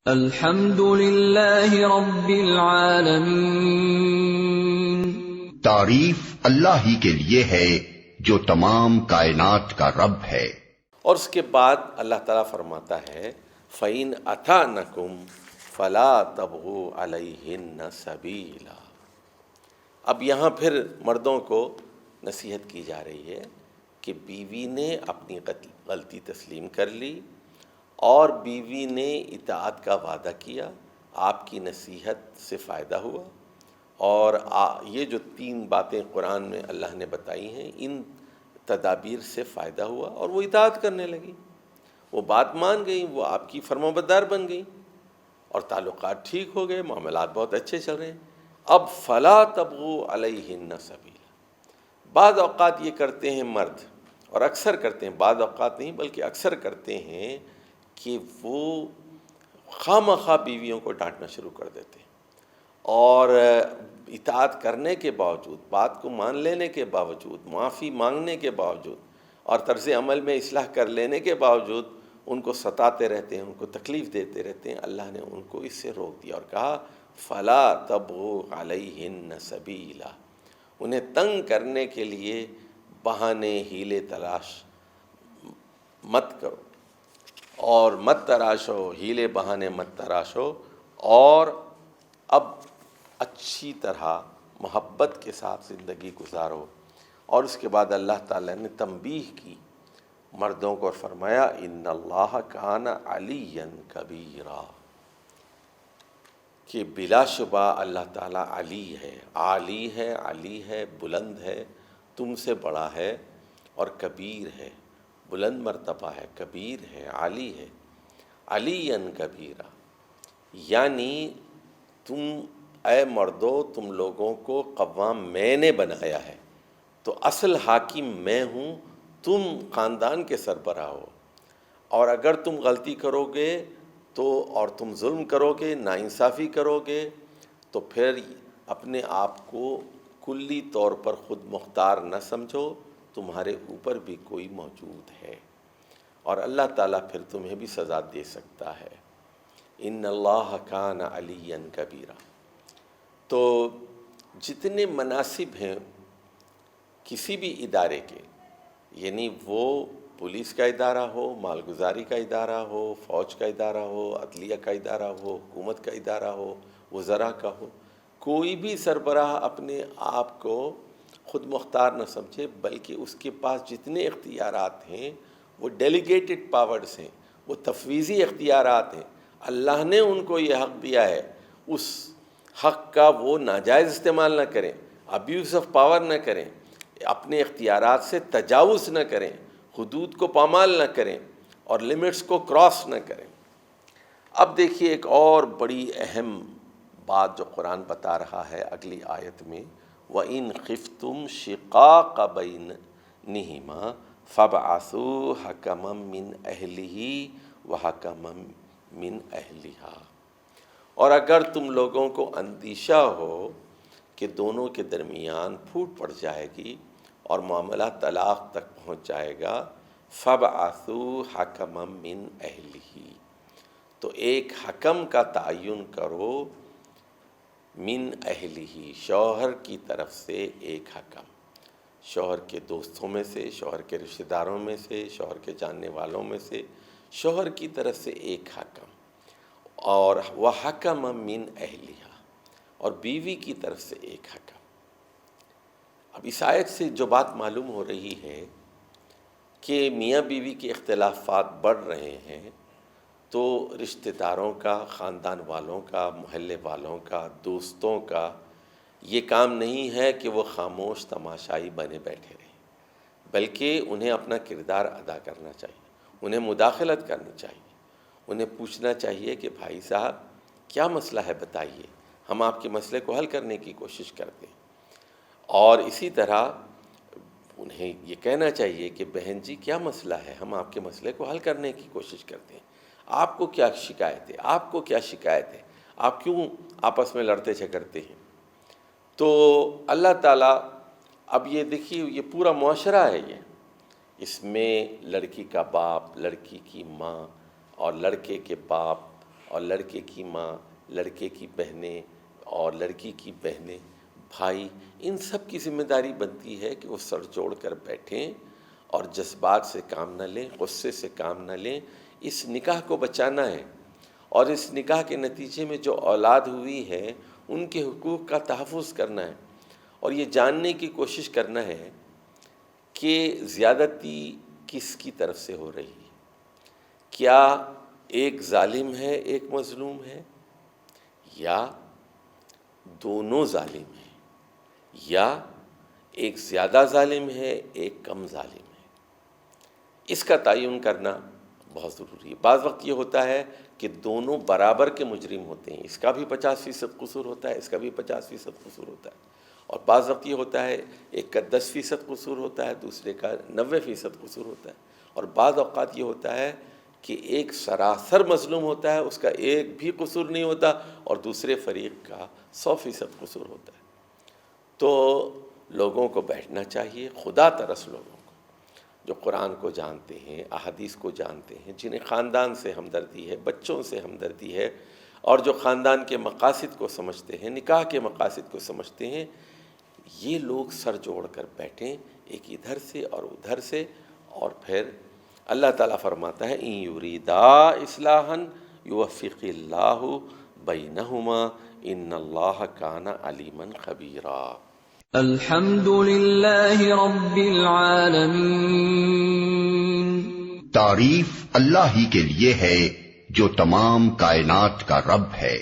الحمد للہ رب العالمین، تعریف اللہ ہی کے لیے ہے جو تمام کائنات کا رب ہے۔ اور اس کے بعد اللہ تعالیٰ فرماتا ہے فَإِنْ أَتَانَكُمْ فَلَا تَبْغُوا عَلَيْهِنَّ سَبِيلًا۔ اب یہاں پھر مردوں کو نصیحت کی جا رہی ہے کہ بیوی نے اپنی غلطی تسلیم کر لی اور بیوی نے اطاعت کا وعدہ کیا، آپ کی نصیحت سے فائدہ ہوا، اور یہ جو 3 باتیں قرآن میں اللہ نے بتائی ہیں، ان تدابیر سے فائدہ ہوا اور وہ اطاعت کرنے لگی، وہ بات مان گئیں، وہ آپ کی فرمانبردار بن گئیں اور تعلقات ٹھیک ہو گئے، معاملات بہت اچھے چل رہے ہیں۔ اب فلا تبغوا علیہن سبیلا۔ بعض اوقات یہ کرتے ہیں مرد، اور اکثر کرتے ہیں، بعض اوقات نہیں بلکہ اکثر کرتے ہیں کہ وہ خواہ مخواہ بیویوں کو ڈانٹنا شروع کر دیتے ہیں، اور اطاعت کرنے کے باوجود، بات کو مان لینے کے باوجود، معافی مانگنے کے باوجود اور طرز عمل میں اصلاح کر لینے کے باوجود ان کو ستاتے رہتے ہیں، ان کو تکلیف دیتے رہتے ہیں۔ اللہ نے ان کو اس سے روک دیا اور کہا فلا تبغوا علیہن سبیلا۔ انہیں تنگ کرنے کے لیے بہانے ہیلے تلاش مت کرو، اور مت تراشو، ہیلے بہانے مت تراشو، اور اب اچھی طرح محبت کے ساتھ زندگی گزارو۔ اور اس کے بعد اللہ تعالیٰ نے تنبیہ کی مردوں کو اور فرمایا ان اللہ کان علیٰ کبیرا، کہ بلا شبہ اللہ تعالیٰ علی ہے، علی ہے، بلند ہے، تم سے بڑا ہے، اور کبیر ہے، بلند مرتبہ ہے، کبیر ہے، علی ہے، علیًا کبیرا، یعنی تم اے مردو، تم لوگوں کو قوام میں نے بنایا ہے، تو اصل حاکم میں ہوں، تم خاندان کے سربراہ ہو، اور اگر تم غلطی کرو گے تو، اور تم ظلم کرو گے، ناانصافی کرو گے، تو پھر اپنے آپ کو کلی طور پر خود مختار نہ سمجھو، تمہارے اوپر بھی کوئی موجود ہے، اور اللہ تعالیٰ پھر تمہیں بھی سزا دے سکتا ہے۔ ان اللہ کان علیٰ کبیرا۔ تو جتنے مناصب ہیں کسی بھی ادارے کے، یعنی وہ پولیس کا ادارہ ہو، مالگزاری کا ادارہ ہو، فوج کا ادارہ ہو، عدلیہ کا ادارہ ہو، حکومت کا ادارہ ہو، وزراء کا ہو، کوئی بھی سربراہ اپنے آپ کو خود مختار نہ سمجھے، بلکہ اس کے پاس جتنے اختیارات ہیں وہ ڈیلیگیٹڈ پاورز ہیں، وہ تفویضی اختیارات ہیں۔ اللہ نے ان کو یہ حق دیا ہے، اس حق کا وہ ناجائز استعمال نہ کریں، ابیوز آف پاور نہ کریں، اپنے اختیارات سے تجاوز نہ کریں، حدود کو پامال نہ کریں، اور لمٹس کو کراس نہ کریں۔ اب دیکھیے ایک اور بڑی اہم بات جو قرآن بتا رہا ہے اگلی آیت میں، وَإِنْ خِفْتُمْ شِقَاقَ بَيْنِهِمَا فَابْعَثُوا حَكَمًا مِّنْ أَهْلِهِ وَحَكَمًا مِّنْ أَهْلِهَا۔ اور اگر تم لوگوں کو اندیشہ ہو کہ دونوں کے درمیان پھوٹ پڑ جائے گی اور معاملہ طلاق تک پہنچ جائے گا، فَابْعَثُوا حَكَمًا مِّنْ أَهْلِهِ، تو ایک حکم کا تعین کرو، من اہلہ، شوہر کی طرف سے ایک حکم، شوہر کے دوستوں میں سے، شوہر کے رشتہ داروں میں سے، شوہر کے جاننے والوں میں سے، شوہر کی طرف سے ایک حکم، اور وَحَكَمًا مِّنْ أَهْلِهَا، اور بیوی کی طرف سے ایک حکم۔ اب اس آیت سے جو بات معلوم ہو رہی ہے کہ میاں بیوی کے اختلافات بڑھ رہے ہیں، تو رشتہ داروں کا، خاندان والوں کا، محلے والوں کا، دوستوں کا یہ کام نہیں ہے کہ وہ خاموش تماشائی بنے بیٹھے رہیں، بلکہ انہیں اپنا کردار ادا کرنا چاہیے، انہیں مداخلت کرنی چاہیے، انہیں پوچھنا چاہیے کہ بھائی صاحب کیا مسئلہ ہے بتائیے، ہم آپ کے مسئلے کو حل کرنے کی کوشش کرتے ہیں۔ اور اسی طرح انہیں یہ کہنا چاہیے کہ بہن جی کیا مسئلہ ہے، ہم آپ کے مسئلے کو حل کرنے کی کوشش کرتے ہیں، آپ کو کیا شکایت ہے، آپ کو کیا شکایت ہے، آپ کیوں آپس میں لڑتے جھگڑتے ہیں۔ تو اللہ تعالیٰ، اب یہ دیکھیے یہ پورا معاشرہ ہے، اس میں لڑکی کا باپ، لڑکی کی ماں اور لڑکے کے باپ اور لڑکے کی ماں، لڑکے کی بہنیں اور لڑکی کی بہنیں، بھائی، ان سب کی ذمہ داری بنتی ہے کہ وہ سر جوڑ کر بیٹھیں اور جذبات سے کام نہ لیں، غصے سے کام نہ لیں. اس نکاح کو بچانا ہے، اور اس نکاح کے نتیجے میں جو اولاد ہوئی ہے ان کے حقوق کا تحفظ کرنا ہے، اور یہ جاننے کی کوشش کرنا ہے کہ زیادتی کس کی طرف سے ہو رہی ہے. کیا ایک ظالم ہے ایک مظلوم ہے، یا دونوں ظالم ہیں، یا ایک زیادہ ظالم ہے ایک کم ظالم ہے؟ اس کا تعین کرنا بہت ضروری ہے. بعض وقت یہ ہوتا ہے کہ دونوں برابر کے مجرم ہوتے ہیں، اس کا بھی 50% قصور ہوتا ہے، اس کا بھی 50% قصور ہوتا ہے. اور بعض وقت یہ ہوتا ہے ایک کا 10% قصور ہوتا ہے، دوسرے کا 90% قصور ہوتا ہے. اور بعض اوقات یہ ہوتا ہے کہ ایک سراسر مظلوم ہوتا ہے، اس کا ایک بھی قصور نہیں ہوتا، اور دوسرے فریق کا 100% قصور ہوتا ہے. تو لوگوں کو بیٹھنا چاہیے، خدا ترس لوگوں کو، جو قرآن کو جانتے ہیں، احادیث کو جانتے ہیں، جنہیں خاندان سے ہمدردی ہے، بچوں سے ہمدردی ہے، اور جو خاندان کے مقاصد کو سمجھتے ہیں، نکاح کے مقاصد کو سمجھتے ہیں. یہ لوگ سر جوڑ کر بیٹھیں، ایک ادھر سے اور ادھر سے. اور پھر اللہ تعالیٰ فرماتا ہے ان یریدا اصلاحا یوفق اللہ بینہما ان اللہ کان علیما خبیرا. الحمد للہ رب العالمین. تعریف اللہ ہی کے لیے ہے جو تمام کائنات کا رب ہے.